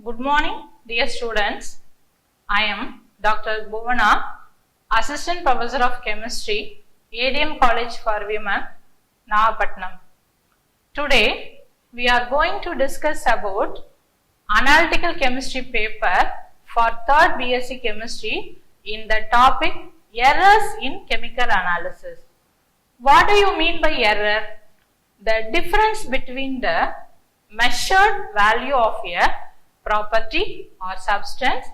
Good morning, dear students. I am Dr. Bhuvana, Assistant Professor of Chemistry, A.D.M College for Women, Nagapattinam. Today, we are going to discuss about Analytical Chemistry paper for 3rd BSc Chemistry in the topic Errors in Chemical Analysis. What do you mean by error? The difference between the measured value of a property or substance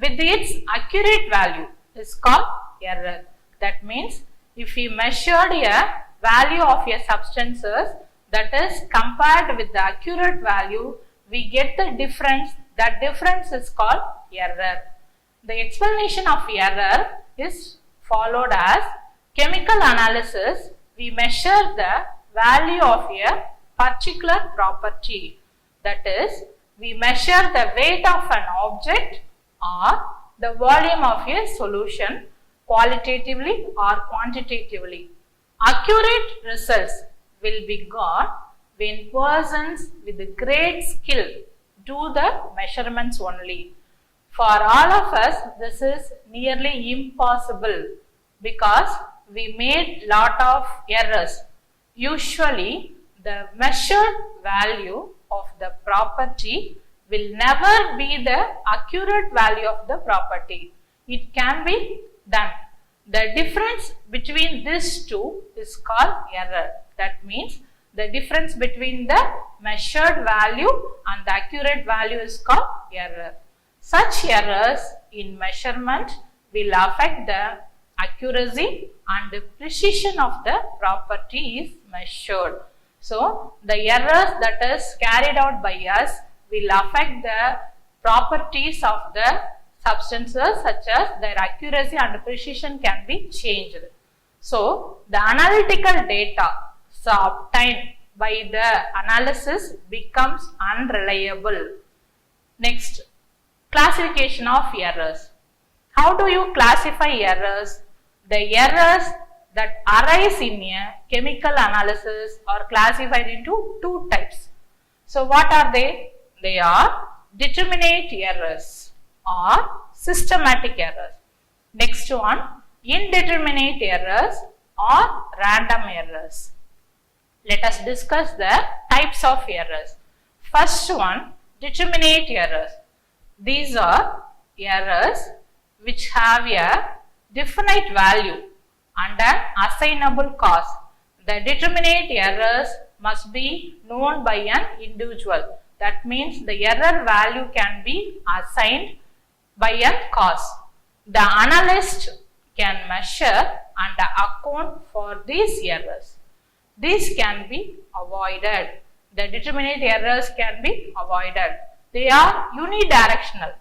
with its accurate value is called error. That means if we measured a value of a substances that is compared with the accurate value, we get the difference. That difference is called error. The explanation of error is followed as chemical analysis. We measure the value of a particular property. That is, we measure the weight of an object or the volume of a solution qualitatively or quantitatively. Accurate results will be got when persons with great skill do the measurements only. For all of us, this is nearly impossible because we made lot of errors. Usually, the measured value of the property will never be the accurate value of the property. It can be done. The difference between these two is called error. That means the difference between the measured value and the accurate value is called error. Such errors in measurement will affect the accuracy and the precision of the property is measured. So, the errors that is carried out by us will affect the properties of the substances such as their accuracy and precision can be changed. So, the analytical data obtained by the analysis becomes unreliable. Next, classification of errors. How do you classify errors? The errors that arise in a chemical analysis are classified into two types. So, what are they? They are determinate errors or systematic errors. Next one, indeterminate errors or random errors. Let us discuss the types of errors. First one, determinate errors. These are errors which have a definite value and an assignable cause. The determinate errors must be known by an individual. That means the error value can be assigned by a cause. The analyst can measure and account for these errors. These can be avoided. The determinate errors can be avoided. They are unidirectional.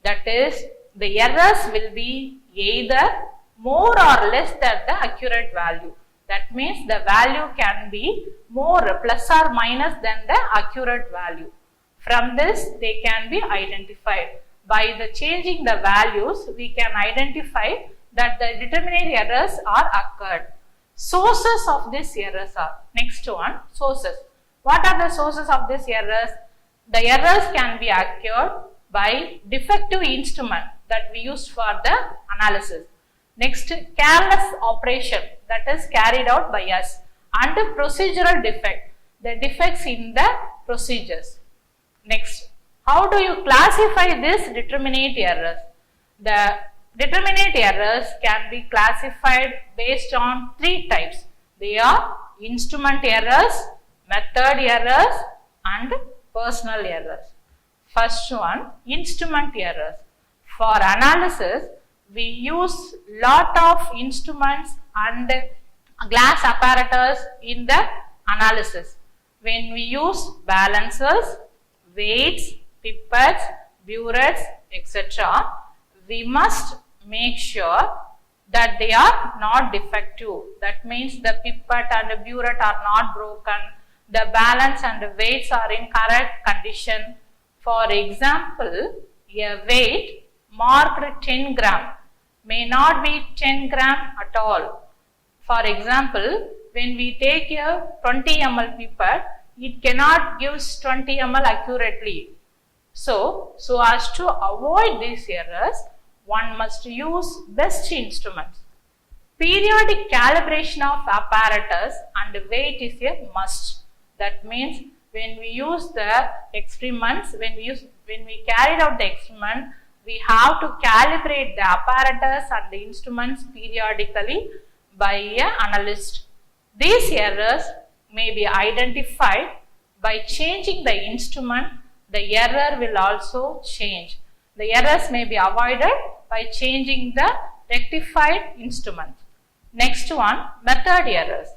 That is, the errors will be either more or less than the accurate value. That means the value can be more plus or minus than the accurate value. From this, they can be identified. By the changing the values, we can identify that the determinate errors are occurred. Sources of these errors are, next one, sources. What are the sources of these errors? The errors can be occurred by defective instrument that we used for the analysis. Next, careless operation that is carried out by us, and procedural defect, the defects in the procedures. Next, how do you classify these determinate errors? The determinate errors can be classified based on three types. They are instrument errors, method errors and personal errors. First one, instrument errors. For analysis, we use lot of instruments and glass apparatus in the analysis. When we use balancers, weights, pipettes, burettes, etc., we must make sure that they are not defective. That means the pipette and the burette are not broken. The balance and the weights are in correct condition. For example, a weight marked 10 gram may not be 10 gram at all. For example, when we take a 20 ml pipette, it cannot give 20 ml accurately. So as to avoid these errors, one must use best instruments. Periodic calibration of apparatus and weight is a must. That means when we use the experiments, when we carried out the experiment, we have to calibrate the apparatus and the instruments periodically by an analyst. These errors may be identified by changing the instrument. The error will also change. The errors may be avoided by changing the rectified instrument. Next one, method errors.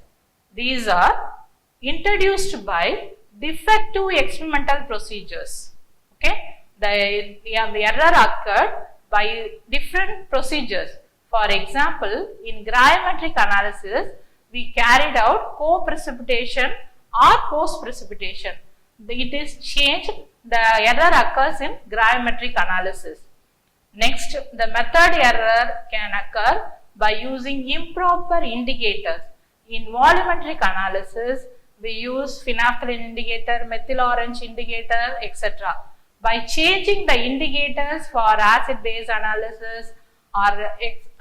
These are introduced by defective experimental procedures. Okay, the error occurred by different procedures. For example, in gravimetric analysis, we carried out co-precipitation or post-precipitation. It is changed. The error occurs in gravimetric analysis. Next, the method error can occur by using improper indicators. In volumetric analysis, we use phenolphthalein indicator, methyl orange indicator, etc. By changing the indicators for acid-base analysis or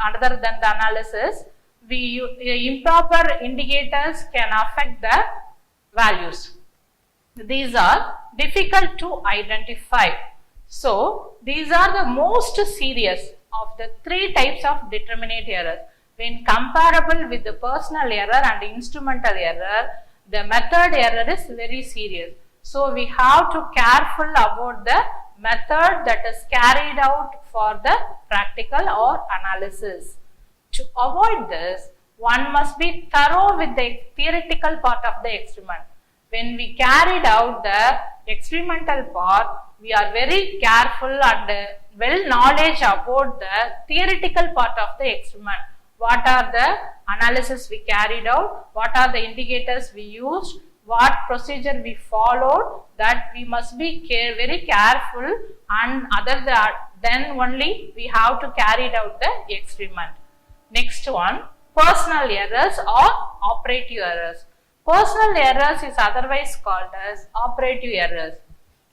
other than the analysis, improper indicators can affect the values. These are difficult to identify. So, these are the most serious of the three types of determinate errors. When comparable with the personal error and instrumental error, the method error is very serious. So, we have to careful about the method that is carried out for the practical or analysis. To avoid this, one must be thorough with the theoretical part of the experiment. When we carried out the experimental part, we are very careful and well knowledge about the theoretical part of the experiment. What are the analysis we carried out, what are the indicators we used, what procedure we followed, that we must be very careful, and then only we have to carry out the experiment. Next one, personal errors or operative errors. Personal errors is otherwise called as operative errors.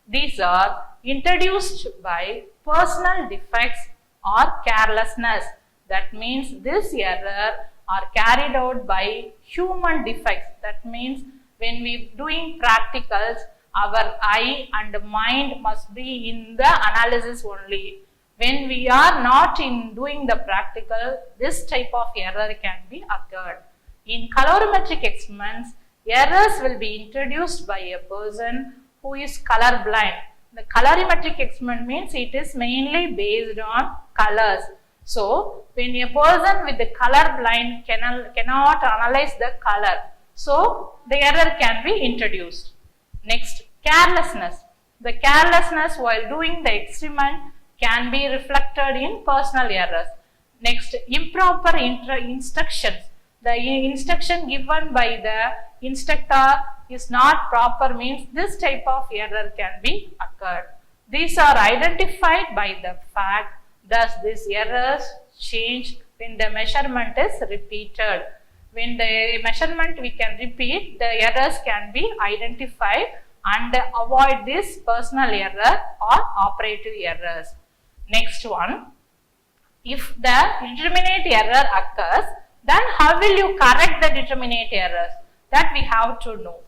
These are introduced by personal defects or carelessness. That means this error are carried out by human defects. That means when we doing practicals, our eye and mind must be in the analysis only. When we are not in doing the practical, this type of error can be occurred. In colorimetric experiments, errors will be introduced by a person who is color blind. The colorimetric experiment means it is mainly based on colors. So, when a person with the color blind cannot analyze the color, so the error can be introduced. Next, carelessness. The carelessness while doing the experiment can be reflected in personal errors. Next, improper instructions. The instruction given by the instructor is not proper, means this type of error can be occurred. These are identified by the fact that these errors change when the measurement is repeated. When the measurement we can repeat, the errors can be identified and avoid this personal error or operative errors. Next one, if the determinate error occurs, then how will you correct the determinate errors? That we have to know.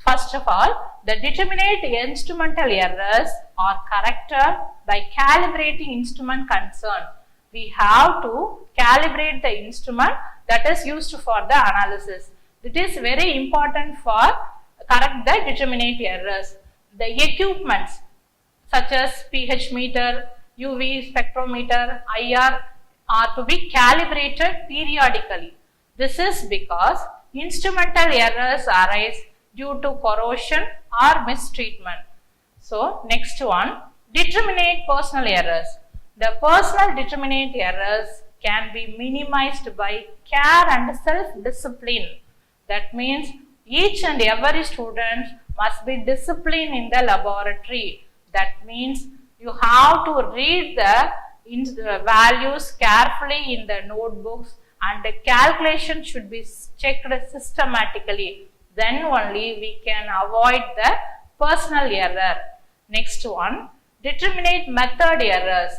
First of all, the determinate instrumental errors are corrected by calibrating instrument concerned. We have to calibrate the instrument that is used for the analysis. It is very important for correct the determinate errors. The equipments such as pH meter, UV spectrometer, IR are to be calibrated periodically. This is because instrumental errors arise due to corrosion or mistreatment. So, next one, determinate personal errors. The personal determinate errors can be minimized by care and self-discipline. That means each and every student must be disciplined in the laboratory. That means you have to read the values carefully in the notebooks, and the calculation should be checked systematically. Then only we can avoid the personal error. Next one, Determinate method errors.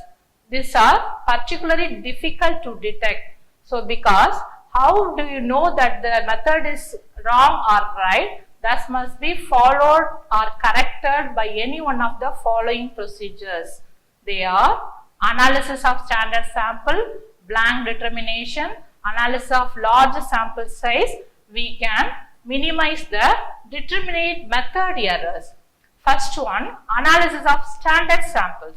These are particularly difficult to detect. So because how do you know that the method is wrong or right? That must be followed or corrected by any one of the following procedures. They are analysis of standard sample, blank determination, analysis of large sample size. We can minimize the determinate method errors. First one, analysis of standard samples.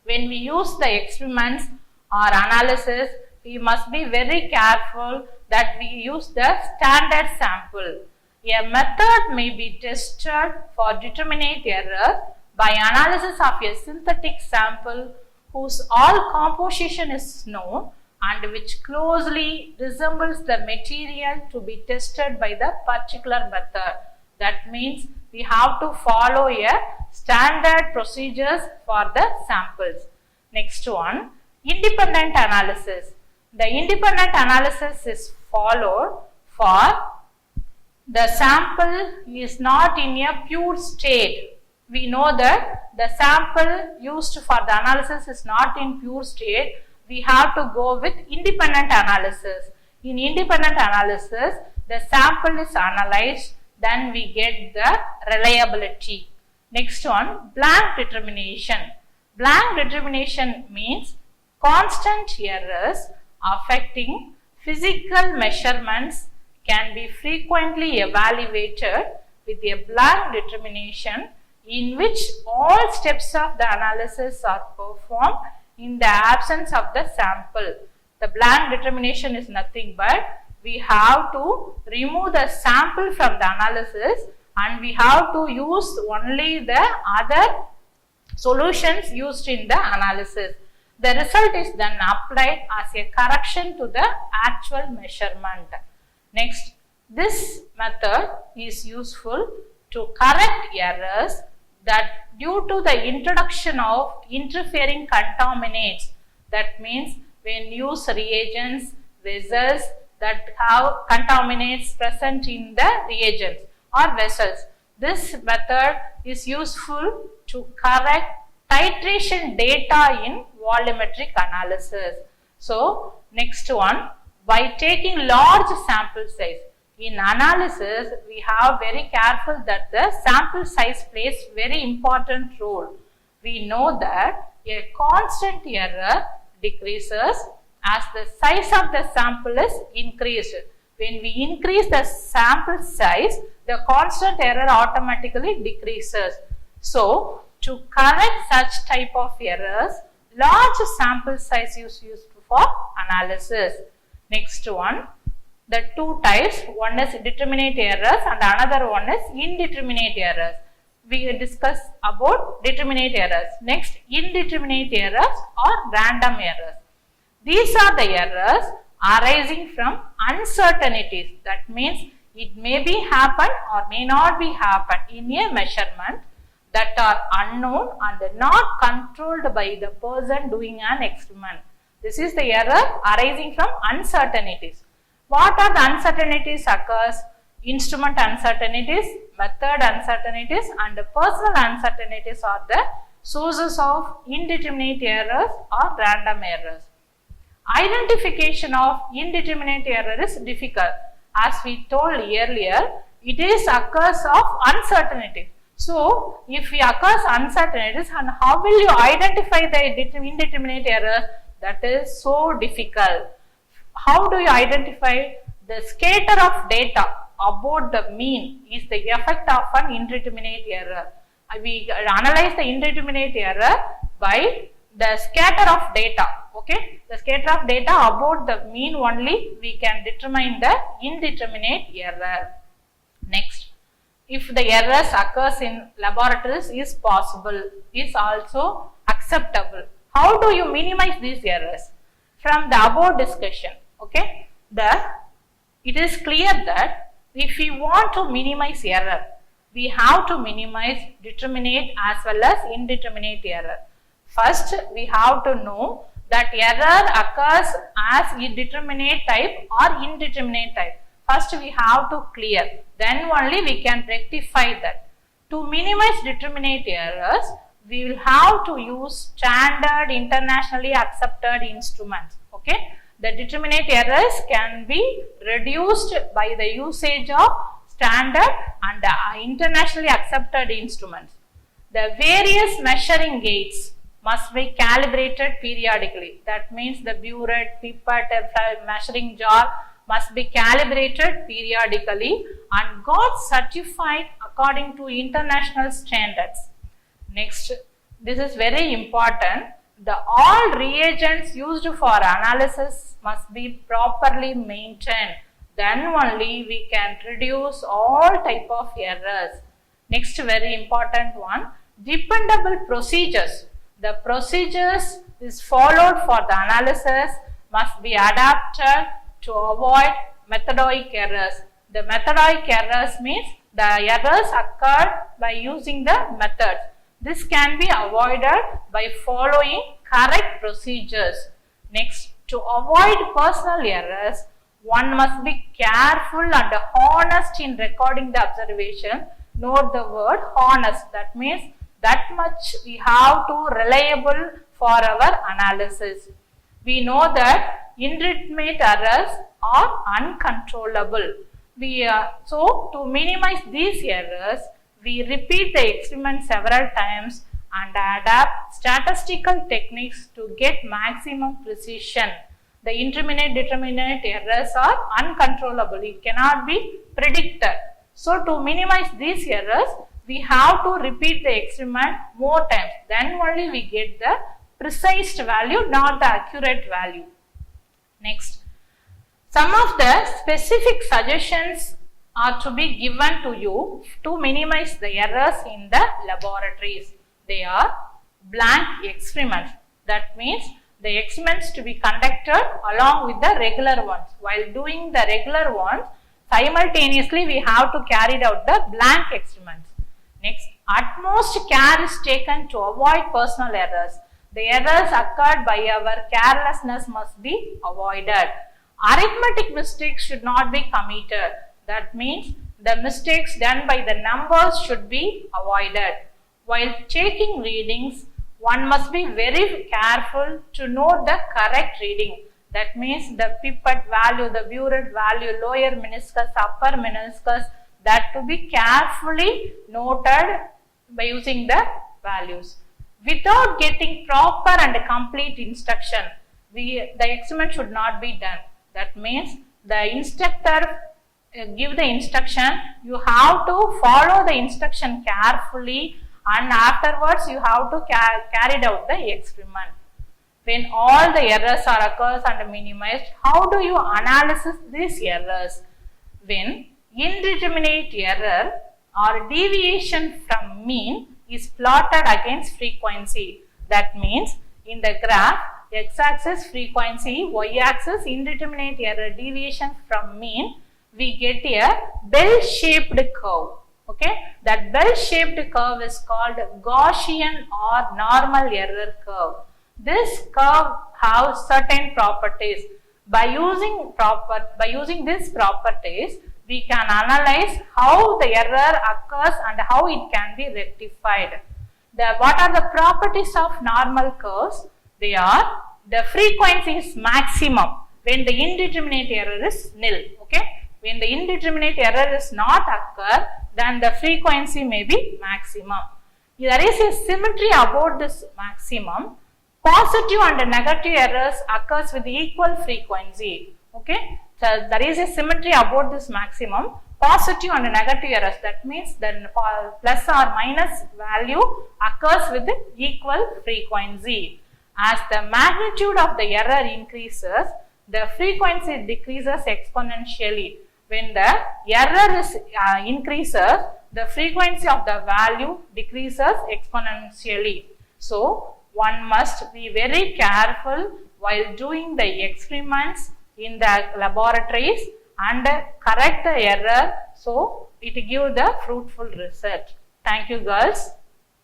When we use the experiments or analysis, we must be very careful that we use the standard sample. A method may be tested for determinate error by analysis of a synthetic sample whose all composition is known and which closely resembles the material to be tested by the particular method. That means we have to follow a standard procedures for the samples. Next one, independent analysis. The independent analysis is followed for the sample is not in a pure state. We know that the sample used for the analysis is not in pure state. We have to go with independent analysis. In independent analysis, the sample is analyzed, then we get the reliability. Next one, blank determination. Blank determination means constant errors affecting physical measurements can be frequently evaluated with a blank determination in which all steps of the analysis are performed in the absence of the sample. The blank determination is nothing but we have to remove the sample from the analysis and we have to use only the other solutions used in the analysis. The result is then applied as a correction to the actual measurement. Next, this method is useful to correct errors that due to the introduction of interfering contaminants. That means when use reagents, vessels that have contaminants present in the reagents or vessels. This method is useful to correct titration data in volumetric analysis. So, next one, by taking large sample size. In analysis, we have very careful that the sample size plays very important role. We know that a constant error decreases as the size of the sample is increased. When we increase the sample size, the constant error automatically decreases. So, to correct such type of errors, large sample size is used for analysis. Next one, the two types, one is determinate errors and another one is indeterminate errors. We discuss about determinate errors. Next, indeterminate errors or random errors. These are the errors arising from uncertainties. That means it may be happen or may not be happen in a measurement that are unknown and not controlled by the person doing an experiment. This is the error arising from uncertainties. What are the uncertainties occurs? Instrument uncertainties, method uncertainties and personal uncertainties are the sources of indeterminate errors or random errors. Identification of indeterminate error is difficult. As we told earlier, it is occurs of uncertainty. So, if it occurs uncertainties, and how will you identify the indeterminate error? That is so difficult. How do you identify? The scatter of data about the mean is the effect of an indeterminate error. We analyze the indeterminate error by the scatter of data. Okay, the scatter of data about the mean only we can determine the indeterminate error. Next, if the errors occurs in laboratories is possible, is also acceptable. How do you minimize these errors? From the above discussion, okay, it is clear that if we want to minimize error, we have to minimize determinate as well as indeterminate error. First, we have to know that error occurs as indeterminate type or indeterminate type. First, we have to clear, then only we can rectify that. To minimize determinate errors, we will have to use standard internationally accepted instruments. Okay, the determinate errors can be reduced by the usage of standard and internationally accepted instruments. The various measuring gates must be calibrated periodically. That means the burette, pipette, measuring jar must be calibrated periodically and got certified according to international standards. Next, this is very important. All reagents used for analysis must be properly maintained. Then only we can reduce all type of errors. Next, very important one, dependable procedures. The procedures is followed for the analysis must be adapted to avoid methodic errors. The methodic errors means the errors occurred by using the methods. This can be avoided by following correct procedures. Next, to avoid personal errors, one must be careful and honest in recording the observation. Note the word honest. That means that much we have to reliable for our analysis. We know that indeterminate errors are uncontrollable. So to minimize these errors, we repeat the experiment several times and adapt statistical techniques to get maximum precision. The intermediate determinate errors are uncontrollable. It cannot be predicted. So to minimize these errors, we have to repeat the experiment more times. Then only we get the precise value, not the accurate value. Next, some of the specific suggestions are to be given to you to minimize the errors in the laboratories. They are blank experiments. That means the experiments to be conducted along with the regular ones. While doing the regular ones, simultaneously we have to carry out the blank experiments. Next, utmost care is taken to avoid personal errors. The errors occurred by our carelessness must be avoided. Arithmetic mistakes should not be committed. That means the mistakes done by the numbers should be avoided. While taking readings, one must be very careful to note the correct reading. That means the pipette value, the burette value, lower meniscus, upper meniscus, that to be carefully noted by using the values. Without getting proper and complete instruction, the experiment should not be done. That means the instructor give the instruction, you have to follow the instruction carefully and afterwards you have to carry out the experiment. When all the errors are occurs and minimized, how do you analyze these errors? When indeterminate error or deviation from mean is plotted against frequency. That means in the graph, x-axis frequency, y-axis indeterminate error deviation from mean, we get a bell-shaped curve. Okay, that bell-shaped curve is called Gaussian or normal error curve. This curve has certain properties. By using these properties, we can analyze how the error occurs and how it can be rectified. What are the properties of normal curves? They are the frequency is maximum when the indeterminate error is nil. Okay, when the indeterminate error is not occur, then the frequency may be maximum. There is a symmetry about this maximum. Positive and negative errors occurs with equal frequency. Okay, so there is a symmetry about this maximum. Positive and negative errors, that means the plus or minus value occurs with equal frequency. As the magnitude of the error increases, the frequency decreases exponentially. When the error is increases, the frequency of the value decreases exponentially. So one must be very careful while doing the experiments in the laboratories and correct the error, so it gives the fruitful result. Thank you, girls.